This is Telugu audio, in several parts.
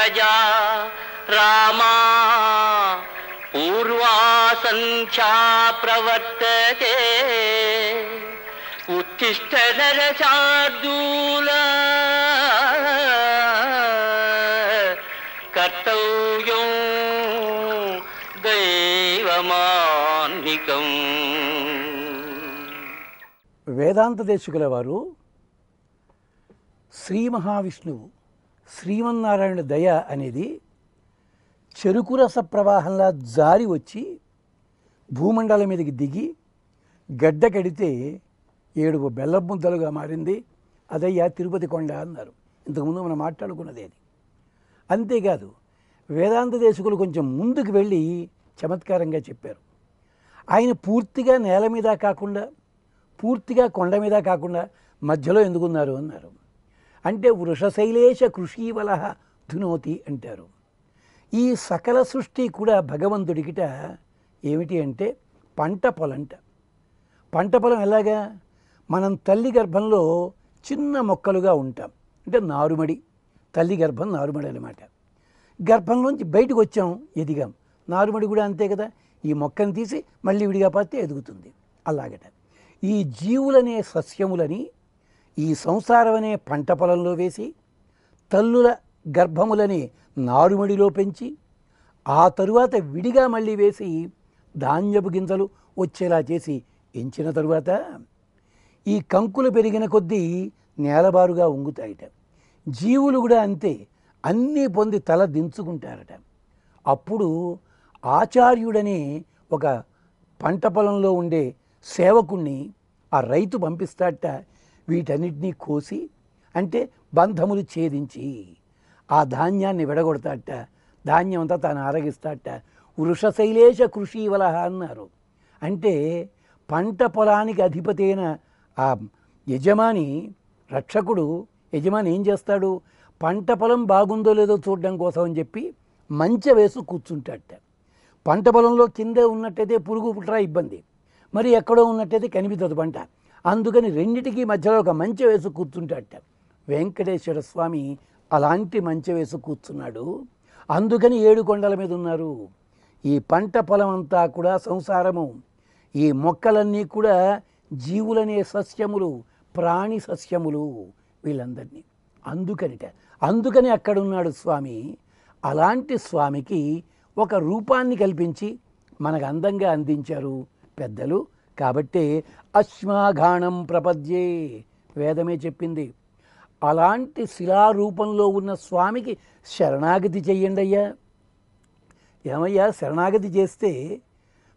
ప్రజా రామా పూర్వా సంధ్యా ప్రవర్తతే ఉత్తిష్ట నరశార్దూల కర్తవ్యం దైవమాన్నికం. వేదాంత దేశికుల వారు శ్రీ మహావిష్ణువు శ్రీమన్నారాయణ దయ అనేది చెరుకురస ప్రవాహంలా జారి వచ్చి భూమండలం మీదకి దిగి గడ్డ కడితే 7 బెల్లం ముద్దలుగా మారింది. అదయ్యా తిరుపతి కొండ అన్నారు. ఇంతకుముందు మనం మాట్లాడుకున్నది అది. అంతేకాదు వేదాంత దేశికులు కొంచెం ముందుకు వెళ్ళి చమత్కారంగా చెప్పారు. ఆయన పూర్తిగా నేల మీద కాకుండా పూర్తిగా కొండ మీద కాకుండా మధ్యలో ఎందుకున్నారు అన్నారు. అంటే వృషశైలేశ కృషీవల ధునోతి అంటారు. ఈ సకల సృష్టి కూడా భగవంతుడికిట ఏమిటి అంటే పంట పొలంట. పంట పొలం ఎలాగా? మనం తల్లి గర్భంలో చిన్న మొక్కలుగా ఉంటాం. అంటే నారుమడి, తల్లి గర్భం నారుమడి అన్నమాట. గర్భంలోంచి బయటకు వచ్చాం, ఎదిగాం. నారుమడి కూడా అంతే కదా, ఈ మొక్కను తీసి మళ్ళీ విడిగా పాతే ఎదుగుతుంది. అలాగట ఈ జీవులనే సస్యములని ఈ సంసారం అనే పంట పొలంలో వేసి తల్లుల గర్భములని నారుమడిలో పెంచి ఆ తరువాత విడిగా మళ్ళీ వేసి ధాన్యపు గింజలు వచ్చేలా చేసి ఎంచిన తరువాత ఈ కంకులు పెరిగిన కొద్దీ నేలబారుగా ఉంగుతాయిట. జీవులు కూడా అంతే, అన్నీ పొంది తల దించుకుంటారట. అప్పుడు ఆచార్యుడనే ఒక పంట పొలంలో ఉండే సేవకుణ్ణి ఆ రైతు పంపిస్తాట. వీటన్నిటినీ కోసి అంటే బంధములు ఛేదించి ఆ ధాన్యాన్ని విడగొడతాట. ధాన్యం అంతా తాను ఆరగిస్తాట. వృషశైలేశ కృషీవల అన్నారు. అంటే పంట పొలానికి అధిపతి అయిన ఆ యజమాని, రక్షకుడు యజమాని ఏం చేస్తాడు? పంట పొలం బాగుందో లేదో చూడడం కోసం అని చెప్పి మంచె వేసి కూర్చుంటాట. పంట పొలంలో కిందే ఉన్నట్టయితే పురుగు పుట్రా ఇబ్బంది, మరి ఎక్కడో ఉన్నట్టయితే కనిపించదు పంట. అందుకని రెండిటికి మధ్యలో ఒక మంచె వేసి కూర్చుంటాట. వెంకటేశ్వర స్వామి అలాంటి మంచె వేసి కూర్చున్నాడు. అందుకని 7 కొండల మీద ఉన్నారు. ఈ పంట పొలం అంతా కూడా సంసారము, ఈ మొక్కలన్నీ కూడా జీవులనే సస్యములు, ప్రాణి సస్యములు, వీళ్ళందరినీ. అందుకని అక్కడున్నాడు స్వామి. అలాంటి స్వామికి ఒక రూపాన్ని కల్పించి మనకు అందంగా అందించారు పెద్దలు. కాబట్టే అశ్మాఘాణం ప్రపద్యే వేదమే చెప్పింది. అలాంటి శిలారూపంలో ఉన్న స్వామికి శరణాగతి చెయ్యండి అయ్యా. ఏమయ్యా, శరణాగతి చేస్తే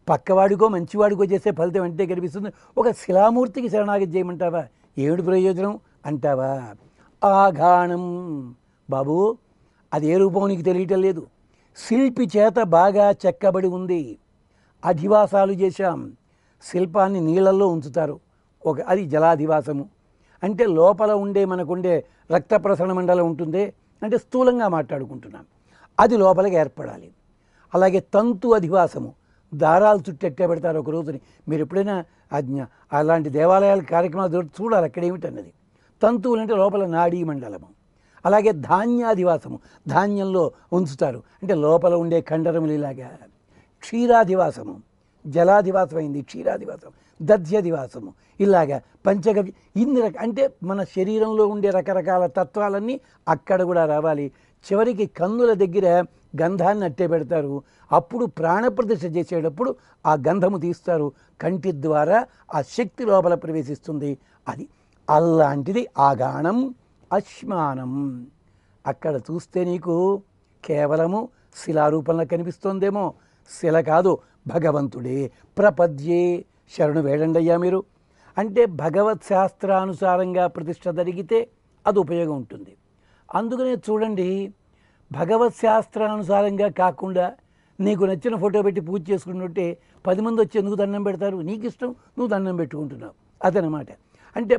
పక్కవాడికో మంచివాడికో చేస్తే ఫలితం అంటే కనిపిస్తుంది. ఒక శిలామూర్తికి శరణాగతి చేయమంటావా? ఏమిటి ప్రయోజనం అంటావా? ఆఘాణం బాబు, అది ఏ రూపం నీకు తెలియటం లేదు. శిల్పి చేత బాగా చెక్కబడి ఉంది. అధివాసాలు చేశాం. శిల్పాన్ని నీళ్ళల్లో ఉంచుతారు. అది జలాధివాసము. అంటే లోపల ఉండే మనకుండే రక్త ప్రసరణ మండలం ఉంటుందే, అంటే స్థూలంగా మాట్లాడుకుంటున్నాం, అది లోపలికి ఏర్పడాలి. అలాగే తంతు అధివాసము, దారాలు చుట్టెట్టే పెడతారు ఒక రోజుని. మీరు ఎప్పుడైనా అలాంటి దేవాలయాల కార్యక్రమాలు చూడాలి అక్కడ ఏమిటన్నది. తంతువులు అంటే లోపల నాడీ మండలము. అలాగే ధాన్యాధివాసము, ధాన్యంలో ఉంచుతారు, అంటే లోపల ఉండే కండరములు. ఇలాగా క్షీరాధివాసము, జలాధివాసం అయింది క్షీరాధివాసం. దధ్యధివాసము, ఇలాగా పంచగవ్య, ఇన్ని అంటే మన శరీరంలో ఉండే రకరకాల తత్వాలన్నీ అక్కడ కూడా రావాలి. చివరికి కన్నుల దగ్గర గంధాన్ని అట్టే పెడతారు. అప్పుడు ప్రాణప్రతిష్ఠ చేసేటప్పుడు ఆ గంధము తీస్తారు. కంటి ద్వారా ఆ శక్తి లోపల ప్రవేశిస్తుంది. అది అలాంటిది ఆగాణం అశ్మానం. అక్కడ చూస్తే నీకు కేవలము శిలారూపంలో కనిపిస్తోందేమో, శిల కాదు, భగవంతుడే. ప్రపద్యే, శరణు వేడండయ్యా మీరు. అంటే భగవత్ శాస్త్రానుసారంగా ప్రతిష్ఠ జరిగితే అది ఉపయోగం ఉంటుంది. అందుకనే చూడండి, భగవత్ శాస్త్రానుసారంగా కాకుండా నీకు నచ్చిన ఫోటో పెట్టి పూజ చేసుకుంటుంటే 10 మంది వచ్చి ఎందుకు దండం పెడతారు? నీకు ఇష్టం, నువ్వు దండం పెట్టుకుంటున్నావు, అదనమాట. అంటే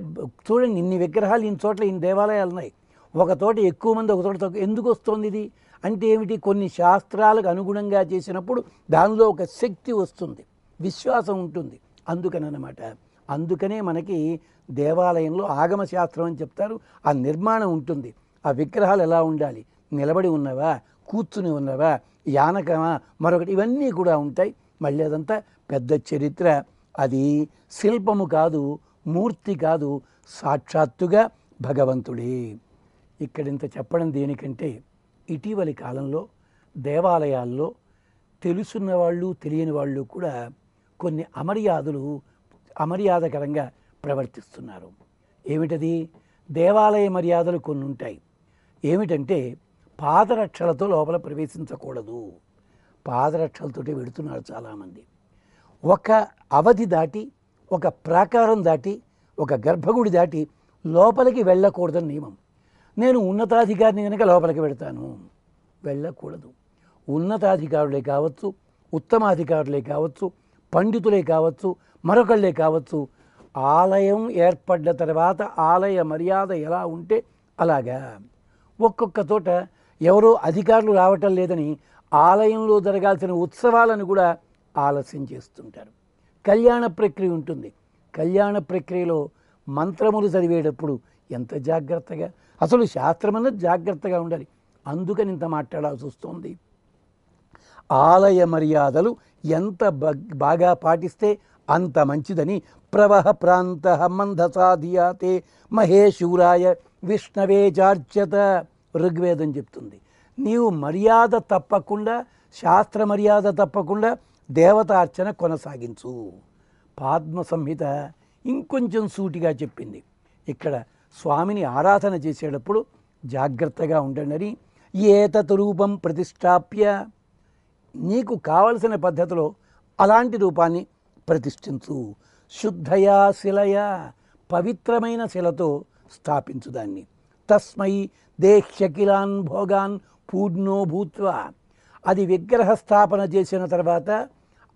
చూడండి, ఇన్ని విగ్రహాలు ఇన్ని చోట్ల ఇన్ని దేవాలయాలు ఉన్నాయి. ఒక తోట ఎక్కువ మంది, ఒక తోట తక్కువ. ఎందుకు వస్తుంది ఇది అంటే ఏమిటి? కొన్ని శాస్త్రాలకు అనుగుణంగా చేసినప్పుడు దానిలో ఒక శక్తి వస్తుంది, విశ్వాసం ఉంటుంది. అందుకనమాట. అందుకనే మనకి దేవాలయంలో ఆగమ శాస్త్రం అని చెప్తారు. ఆ నిర్మాణం ఉంటుంది, ఆ విగ్రహాలు ఎలా ఉండాలి, నిలబడి ఉన్నవా, కూర్చుని ఉన్నవా, యానకమా, మరొకటి, ఇవన్నీ కూడా ఉంటాయి. మళ్ళీ అదంతా పెద్ద చరిత్ర. అది శిల్పము కాదు, మూర్తి కాదు, సాక్షాత్తుగా భగవంతుడే. ఇక్కడింత చెప్పడం దేనికంటే ఇటీవలి కాలంలో దేవాలయాల్లో తెలుసున్న వాళ్ళు తెలియని వాళ్ళు కూడా కొన్ని అమర్యాదకరంగా ప్రవర్తిస్తున్నారు. ఏమిటది? దేవాలయ మర్యాదలు కొన్ని ఉంటాయి. ఏమిటంటే పాదరక్షలతో లోపల ప్రవేశించకూడదు. పాదరక్షలతోటే వెడుతున్నారు చాలామంది. ఒక అవధి దాటి, ఒక ప్రాకారం దాటి, ఒక గర్భగుడి దాటి లోపలికి వెళ్ళకూడదని నియమం. నేను ఉన్నతాధికారిని కనుక లోపలికి వెళ్తాను, వెళ్ళకూడదు. ఉన్నతాధికారులే కావచ్చు, ఉత్తమాధికారులే కావచ్చు, పండితులే కావచ్చు, మరొకళ్ళే కావచ్చు, ఆలయం ఏర్పడ్డ తర్వాత ఆలయ మర్యాద ఎలా ఉంటే అలాగా. ఒక్కొక్క చోట ఎవరో అధికారులు రావటం లేదని ఆలయంలో జరగాల్సిన ఉత్సవాలను కూడా ఆలస్యం చేస్తుంటారు. కళ్యాణ ప్రక్రియ ఉంటుంది. కళ్యాణ ప్రక్రియలో మంత్రములు చదివేటప్పుడు ఎంత జాగ్రత్తగా, అసలు శాస్త్రమన్నది జాగ్రత్తగా ఉండాలి. అందుకని ఇంత మాట్లాడాల్సి వస్తుంది. ఆలయ మర్యాదలు ఎంత బాగా పాటిస్తే అంత మంచిదని ప్రవహ ప్రాంత మందసాధియాతే మహేశూరాయ విష్ణవే చార్చత ఋగ్వేదం చెప్తుంది. నీవు మర్యాద తప్పకుండా, శాస్త్ర మర్యాద తప్పకుండా దేవతార్చన కొనసాగించు. పద్మ సంహిత ఇంకొంచెం సూటిగా చెప్పింది. ఇక్కడ స్వామిని ఆరాధన చేసేటప్పుడు జాగ్రత్తగా ఉండండి. ఏతత్ రూపం ప్రతిష్టాప్య, నీకు కావలసిన పద్ధతిలో అలాంటి రూపాన్ని ప్రతిష్ఠించు. శుద్ధయా శిలయా, పవిత్రమైన శిలతో స్థాపించు దాన్ని. తస్మై దేహ్యకిలాన్ భోగాన్ పూర్ణో భూత్వా, అది విగ్రహ స్థాపన చేసిన తర్వాత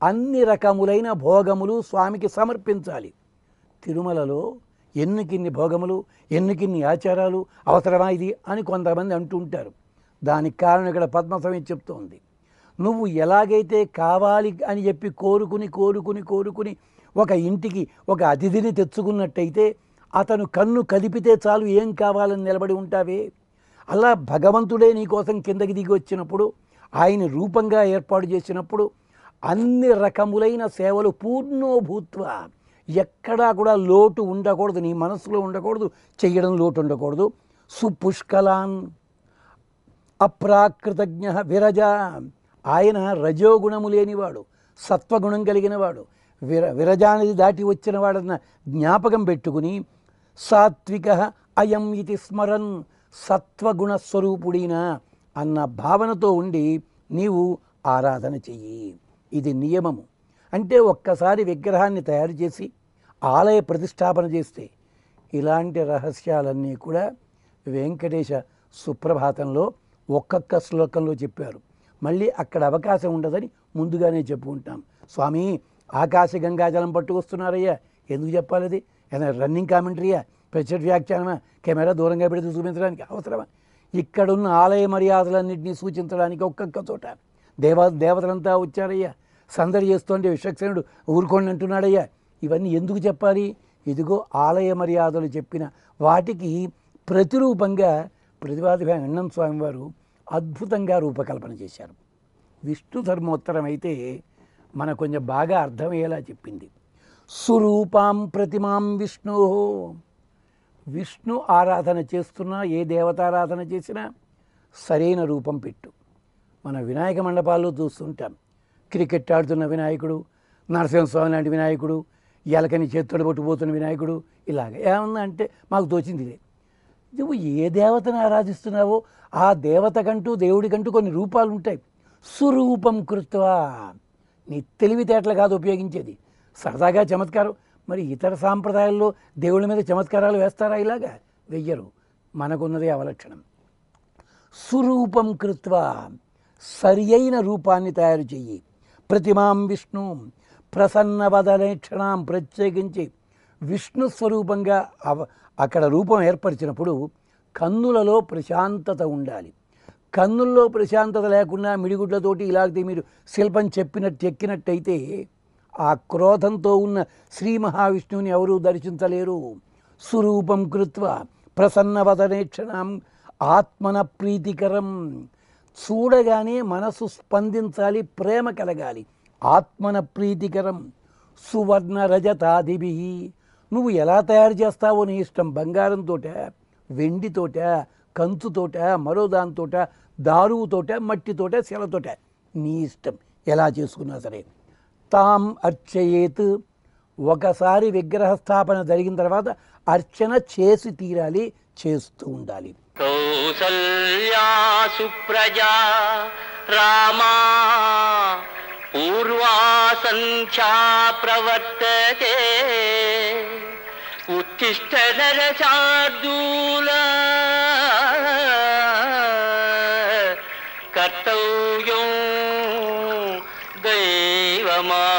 అన్ని రకములైన భోగములు స్వామికి సమర్పించాలి. తిరుమలలో ఎన్నికిన్ని భోగములు, ఎన్నికిన్ని ఆచారాలు అవసరమా ఇది అని కొంతమంది అంటుంటారు. దానికి కారణం ఇక్కడ పద్మసంహిత చెప్తోంది. నువ్వు ఎలాగైతే కావాలి అని చెప్పి కోరుకుని ఒక ఇంటికి ఒక అతిథిని తెచ్చుకున్నట్టయితే అతను కన్ను కదిపితే చాలు ఏం కావాలని నిలబడి ఉంటావే, అలా భగవంతుడే నీకోసం కిందకి దిగి వచ్చినప్పుడు, ఆయన రూపంగా ఏర్పాటు చేసినప్పుడు అన్ని రకములైన సేవలు పూర్ణోభూత్వ, ఎక్కడా కూడా లోటు ఉండకూడదు, నీ మనసులో ఉండకూడదు, చెయ్యడం లోటు ఉండకూడదు. సుపుష్కలాన్ అప్రాకృతజ్ఞ విరజ, ఆయన రజోగుణము లేనివాడు, సత్వగుణం కలిగినవాడు, విరజానది దాటి వచ్చిన వాడన్న జ్ఞాపకం పెట్టుకుని సాత్విక అయం ఇది స్మరన్, సత్వగుణ స్వరూపుడిన అన్న భావనతో ఉండి నీవు ఆరాధన చెయ్యి. ఇది నియమము. అంటే ఒక్కసారి విగ్రహాన్ని తయారు చేసి ఆలయ ప్రతిష్టాపన చేస్తే ఇలాంటి రహస్యాలన్నీ కూడా వెంకటేశ సుప్రభాతంలో ఒక్కొక్క శ్లోకంలో చెప్పారు. మళ్ళీ అక్కడ అవకాశం ఉండదని ముందుగానే చెప్పుకుంటాం. స్వామి ఆకాశ గంగాజలం పట్టుకొస్తున్నారయ్యా, ఎందుకు చెప్పాలి? అది ఏదైనా రన్నింగ్ కామెంటరీయా, ప్రత్యక్ష వ్యాఖ్యానమా, కెమెరా దూరంగా పెడితే చూపించడానికి అవసరమా? ఇక్కడున్న ఆలయ మర్యాదలన్నింటినీ సూచించడానికి ఒక్కొక్క చోట దేవతలంతా వచ్చారయ్యా, సందడి చేస్తుంటే విశ్వక్సేనుడు ఊరుకోండి అంటున్నాడయ్యా. ఇవన్నీ ఎందుకు చెప్పాలి? ఇదిగో ఆలయ మర్యాదలు చెప్పిన వాటికి ప్రతిరూపంగా ప్రతిపాదిక అన్నం స్వామి వారు అద్భుతంగా రూపకల్పన చేశారు. విష్ణు ధర్మోత్తరం అయితే మనకు కొంచెం బాగా అర్థమయ్యేలా చెప్పింది. సురూపాం ప్రతిమాం విష్ణు, విష్ణు ఆరాధన చేస్తున్నా, ఏ దేవతారాధన చేసినా సరైన రూపం పెట్టు. మన వినాయక మండపాల్లో చూస్తుంటాం, క్రికెట్ ఆడుతున్న వినాయకుడు, నరసింహస్వామి లాంటి వినాయకుడు, ఎలకని చేతుడు పట్టుకుపోతున్న వినాయకుడు, ఇలాగ ఏమన్నా అంటే మాకు తోచింది ఇదే. నువ్వు ఏ దేవతను ఆరాధిస్తున్నావో ఆ దేవతకంటూ దేవుడికంటూ కొన్ని రూపాలు ఉంటాయి. సురూపం కృత్వా, నీ తెలివితేటలు కాదు ఉపయోగించేది, సరదాగా చమత్కారం. మరి ఇతర సాంప్రదాయాల్లో దేవుళ్ళ మీద చమత్కారాలు వేస్తారా? ఇలాగా వెయ్యరు. మనకున్నదే అవలక్షణం. సురూపం కృత్వా, సరి అయిన రూపాన్ని తయారు చెయ్యి. ప్రతిమాం విష్ణు ప్రసన్నవదనేక్షణం, ప్రత్యేకించి విష్ణు స్వరూపంగా అక్కడ రూపం ఏర్పరిచినప్పుడు కన్నులలో ప్రశాంతత ఉండాలి. కన్నుల్లో ప్రశాంతత లేకుండా మిడిగుడ్లతోటి ఇలాగే మీరు శిల్పం ఎక్కినట్టయితే ఆ క్రోధంతో ఉన్న శ్రీ మహావిష్ణువుని ఎవరూ దర్శించలేరు. సురూపం కృత్వ ప్రసన్నవదనేక్షణం, ఆత్మన ప్రీతికరం, చూడగానే మనసు స్పందించాలి, ప్రేమ కలగాలి. ఆత్మన ప్రీతికరం సువర్ణ రజతాదిభి, నువ్వు ఎలా తయారు చేస్తావో నీ ఇష్టం. బంగారంతోట, వెండితోట, కంచుతోట, మరో దానితోట, దారువుతోట, మట్టితోట, శిలతోట, నీ ఇష్టం ఎలా చేసుకున్నా సరే. తాం అర్చయేత్, ఒకసారి విగ్రహ స్థాపన జరిగిన తర్వాత అర్చన చేసి తీరాలి, చేస్తూ ఉండాలి. కౌసల్యా సుప్రజా రామా పూర్వా సంధ్యా ప్రవర్తతే ఉత్తిష్ట నరశార్దూల కర్తవ్యం దైవమాన్నికం.